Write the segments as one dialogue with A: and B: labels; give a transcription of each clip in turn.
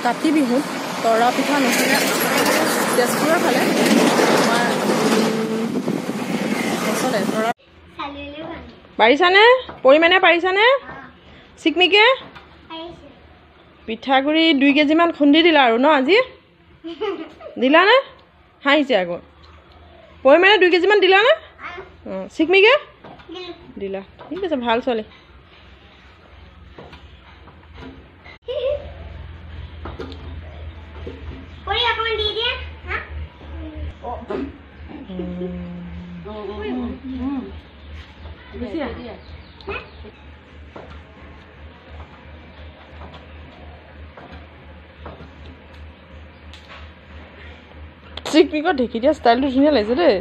A: কাতি বিহুত তৰা পিঠা নচলে তেজপুৰৰ ফালে আমাৰ নচলে তৰা পাৰিছানে পৰিমাণে পাৰিছানে চিকমিকে পিঠাগুড়ি 2 কেজিমান খুন্দি দিলা আৰু ন আজি দিলা নে হাঁহিছে আকৌ পৰিমাণে 2 কেজিমান দিলা নে চিকমিকে দিলা ঠিক আছে ভাল চলে চিকমিকৰ ঢেকি দিয়া ষ্টাইলটো ধুনীয়া লাগিছে দেই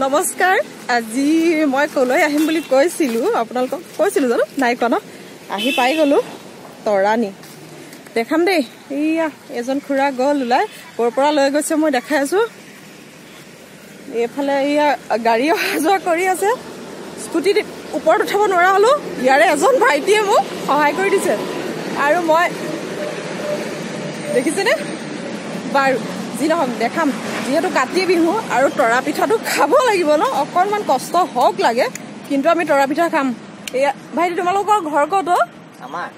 A: নমস্কাৰ আজি মই কলৈ আহিম বুলি কৈছিলোঁ আপোনালোকক কৈছিলোঁ জানো নাই কোৱা ন আহি পাই গ'লো তৰাণী দেখাম দেই এইয়া এজন খুৰা গ'ল ওলাই ক'ৰ পৰা লৈ গৈছে মই দেখাই আছোঁ এইফালে এইয়া গাড়ী অহা যোৱা কৰি আছে স্কুটিত ওপৰত উঠাব নোৱাৰা হ'লো ইয়াৰে এজন ভাইটিয়ে মোক সহায় কৰি দিছে আৰু মই দেখিছেনে বাৰু যি নহওক দেখাম যিহেতু কাতি বিহু আৰু তৰা পিঠাটো খাব লাগিব ন অকণমান কষ্ট হওক লাগে কিন্তু আমি তৰা পিঠা খাম এয়া ভাইটি তোমালোকৰ ঘৰ ক'ত
B: আমাৰ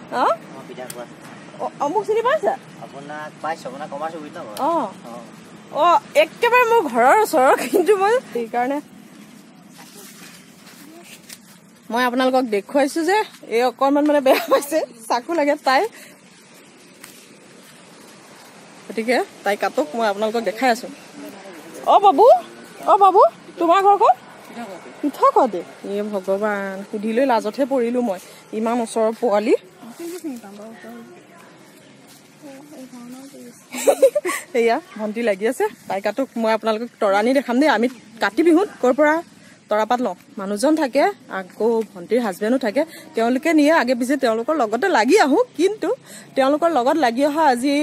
A: মোক চিনি পাইছা
B: আপোনাক পাইছোঁ আপোনাক কমাৰ্চ বুজি নাপাব
A: একেবাৰে মোৰ ঘৰৰ ওচৰৰ কিন্তু মই সেইকাৰণে মই আপোনালোকক দেখুৱাইছোঁ যে এই অকণমান মানে বেয়া পাইছে চাকু লাগে তাই গতিকে তাই কাটক মই আপোনালোকক দেখাই আছোঁ বাবু তোমাৰ ঘৰ ক'ত পিঠা খোৱাতে এই ভগৱান সুধিলৈ লাজতহে পৰিলোঁ মই ইমান ওচৰৰ পোৱালি এয়া ভণ্টি লাগি আছে তাই কাটক মই আপোনালোকক তৰাণী দেখাম দেই আমি কাতি বিহুত ক'ৰ পৰা তৰাপাত লওঁ মানুহজন থাকে আকৌ ভণ্টিৰ হাজবেণ্ডো থাকে তেওঁলোকে নিয়ে আগে পিছে তেওঁলোকৰ লগতে লাগি আহোঁ কিন্তু তেওঁলোকৰ লগত লাগি অহা আজি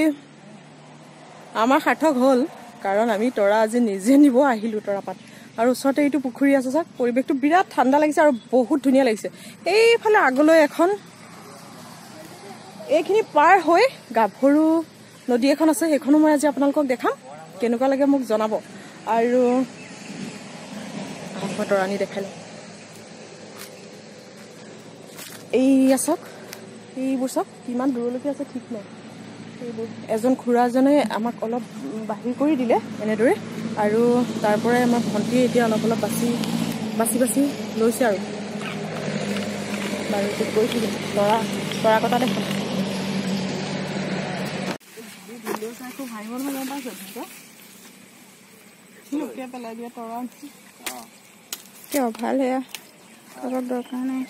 A: আমাৰ সাৰ্থক হ'ল কাৰণ আমি তৰা আজি নিজে নিব আহিলোঁ তৰাপাত আৰু ওচৰতে এইটো পুখুৰী আছে চাওক পৰিৱেশটো বিৰাট ঠাণ্ডা লাগিছে আৰু বহুত ধুনীয়া লাগিছে এইফালে আগলৈ এখন এইখিনি পাৰ হৈ গাভৰু নদী এখন আছে সেইখনো মই আজি আপোনালোকক দেখাম কেনেকুৱা লাগে মোক জনাব আৰু মই তৰাণী দেখাই লওঁ এইয়া চাওক এইবোৰ চাওক কিমান দূৰলৈকে আছে ঠিক নাই এইবোৰ এজন খুৰাজনে আমাক অলপ বাহিৰ কৰি দিলে এনেদৰে আৰু তাৰ পৰাই আমাৰ ভণ্টিয়ে এতিয়া অলপ বাচি লৈছে আৰু বাৰু গৈ থাকিম তৰা কটা দেখাম খুব ভাঙিব নহয় গম পাইছে পেলাই দিয়া তৰা কিয় ভাল সেয়া অলপ দৰকাৰ নাই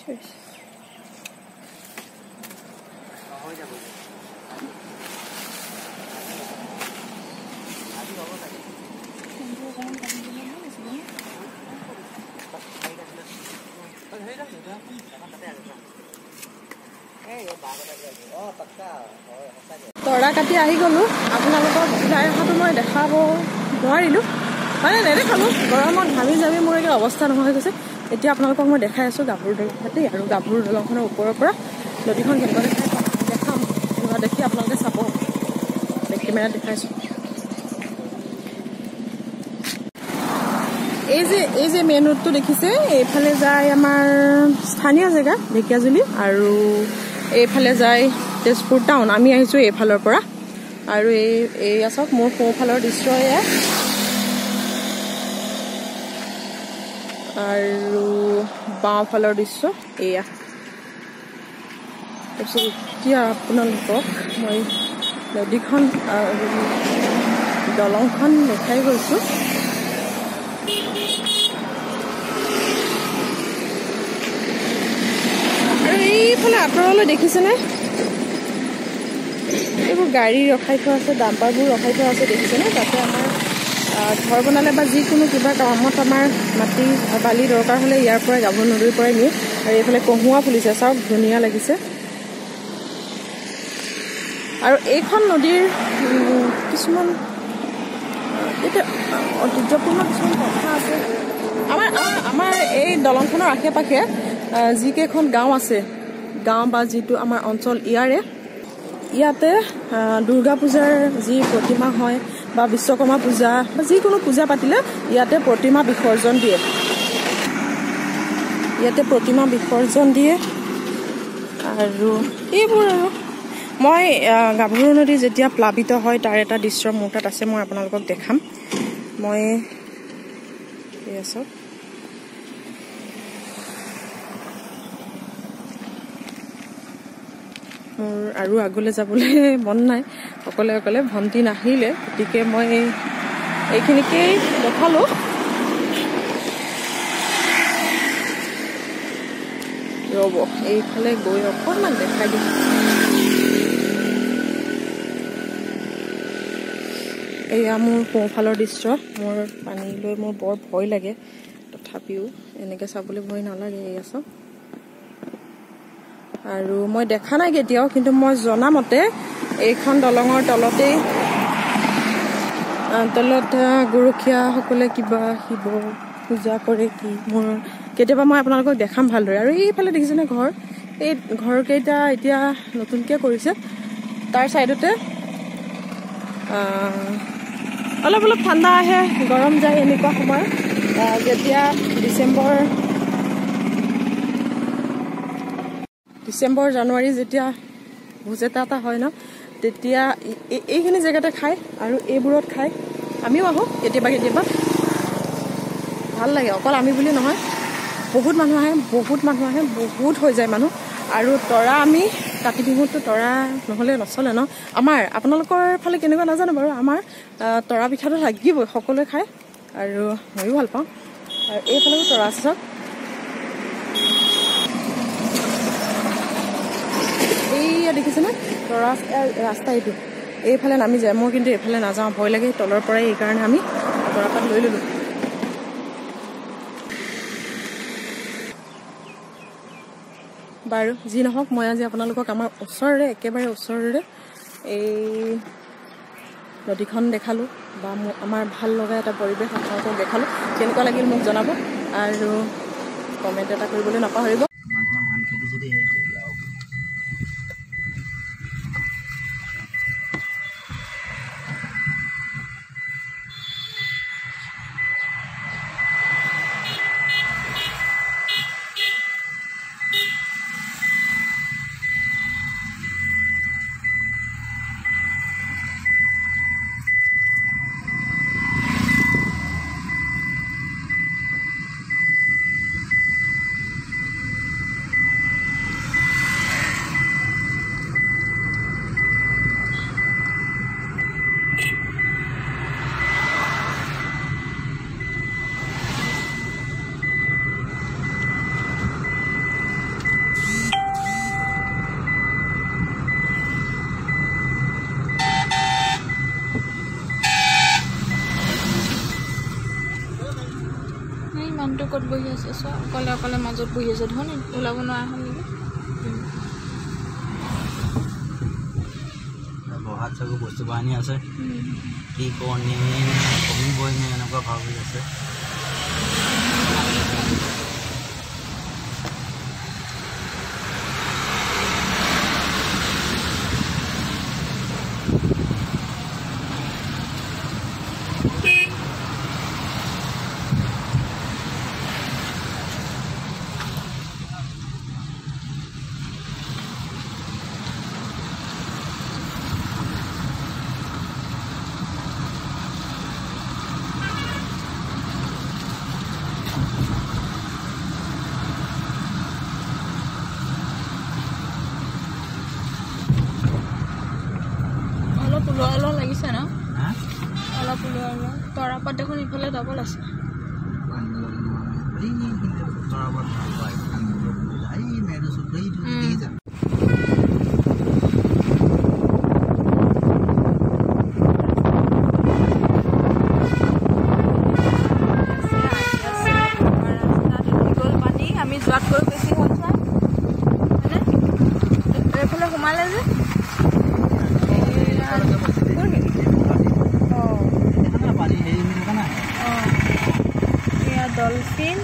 A: তৰা কাটি আহি গ'লো আপোনালোকক ওলাই অহাটো মই দেখাব নোৱাৰিলোঁ মানে নেদেখালোঁ গৰমত ঘামি জামি মোৰ একে অৱস্থা নোহোৱা হৈ গৈছে এতিয়া আপোনালোকক মই দেখাই আছোঁ গাভৰু দলংখনতে আৰু গাভৰু দলংখনৰ ওপৰৰ পৰা নদীখন কেনেকুৱা দেখাম কেনেকুৱা দেখি আপোনালোকে চাব কেমেৰাত দেখাইছোঁ এই যে মেইন ৰোডটো দেখিছে এইফালে যায় আমাৰ স্থানীয় জেগা ঢেকীয়াজুলি আৰু এইফালে যায় তেজপুৰ টাউন আমি আহিছোঁ এইফালৰ পৰা আৰু এই চাওক মোৰ সোঁফালৰ দৃশ্য এয়া আৰু বাওঁফালৰ দৃশ্য এয়া তাৰপিছত এতিয়া আপোনালোকক মই নদীখন দলংখন দেখাই গৈছোঁ আৰু এইফালে আঁতৰলৈ দেখিছেনে এইবোৰ গাড়ী ৰখাই থোৱা আছে ডাম্পাৰবোৰ ৰখাই থোৱা আছে দেখিছেনে তাতে আমাৰ ঘৰ বনালে বা যিকোনো কিবা কামত আমাৰ মাটি বালি দৰকাৰ হ'লে ইয়াৰ পৰাই গাভৰু নদীৰ পৰাই নিয়ে আৰু এইফালে কহুৱা ফুলিছে চাওক ধুনীয়া লাগিছে আৰু এইখন নদীৰ কিছুমান এতিয়া ঐতিহ্যপূৰ্ণ কিছুমান কথা আছে আমাৰ এই দলংখনৰ আশে পাশে যিকেইখন গাঁও আছে, গাঁও বা যিটো আমাৰ অঞ্চল, ইয়াতে দুৰ্গা পূজাৰ যি প্ৰতিমা হয় বা বিশ্বকৰ্মা পূজা বা যিকোনো পূজা পাতিলে ইয়াতে প্ৰতিমা বিসৰ্জন দিয়ে। আৰু এইবোৰ আৰু মই গাভৰু নদী যেতিয়া প্লাবিত হয় তাৰ এটা দৃশ্য মোৰ তাত আছে, মই আপোনালোকক দেখাম। মই আছোঁ মোৰ আৰু আগলৈ যাবলৈ মন নাই, অকলে ভণ্টি নাহিলে, গতিকে মই এইখিনিকেই দেখালোঁ। ৰ'ব এইফালে গৈ অকণমান দেখাই দিম। এয়া মোৰ সোঁফালৰ দৃশ্য। মোৰ পানীলৈ মোৰ বৰ ভয় লাগে, তথাপিও এনেকৈ চাবলৈ ভয় নালাগে। এয়া চাওক, আৰু মই দেখা নাই কেতিয়াও, কিন্তু মই জনামতে এইখন দলঙৰ তলত গৰখীয়াসকলে কিবা শিৱ পূজা কৰে কি, মোৰ কেতিয়াবা মই আপোনালোকক দেখাম ভালদৰে। আৰু এইফালে দেখিছেনে ঘৰ, এই ঘৰকেইটা এতিয়া নতুনকৈ কৰিছে, তাৰ ছাইডতে অলপ ঠাণ্ডা আহে, গৰম যায় এনেকুৱা সময়। যেতিয়া ডিচেম্বৰ জানুৱাৰী যেতিয়া ভোজ এটা হয় ন, তেতিয়া এইখিনি জেগাতে খায় আৰু এইবোৰত খায়। আমিও আহোঁ কেতিয়াবা, ভাল লাগে। অকল আমি বুলি নহয়, বহুত মানুহ আহে, বহুত হৈ যায় মানুহ। আৰু তৰা, আমি কাতি বিহুততো তৰা নহ'লে নচলে ন আমাৰ। আপোনালোকৰ ফালে কেনেকুৱা নাজানো বাৰু, আমাৰ তৰা পিঠাটো লাগিবই, সকলোৱে খায় আৰু ময়ো ভাল পাওঁ। আৰু এইফালেও তৰা আছে চাওক, এইয়া দেখিছেনে তৰা ৰাস্তা, এইটো এইফালে নামি যায়। মই কিন্তু এইফালে নাযাওঁ, ভয় লাগে তলৰ পৰাই, এইকাৰণে আমি তৰাপাত লৈ ল'লোঁ। বাৰু যি নহওক, মই আজি আপোনালোকক আমাৰ একেবাৰে ওচৰৰে এই নদীখন দেখালোঁ, বা আমাৰ ভাল লগা এটা পৰিৱেশ আপোনালোকক দেখালোঁ। কেনেকুৱা লাগিল মোক জনাব, আৰু কমেণ্ট এটা কৰিবলৈ নাপাহৰিব।
C: মানুহটো ক'ত বহি আছে চোৱা, অকলে মাজত বহি আছে, দেখোন ওলাব নোৱাৰা হ'ল নেকি।
B: বহাত চাগৈ বস্তু বাহানি আছে, কি কণী কমিবই নে এনেকুৱা ভাবি আছে।
C: ওলোৱা লাগিছে ন, অলপ ওলোৱা তৰাপাত দেখোন ইফালে ডাবল আছে। আমি যোৱাতকৈ বেছি হ'ল চাই, এইফালে সোমালে যে ডলফিন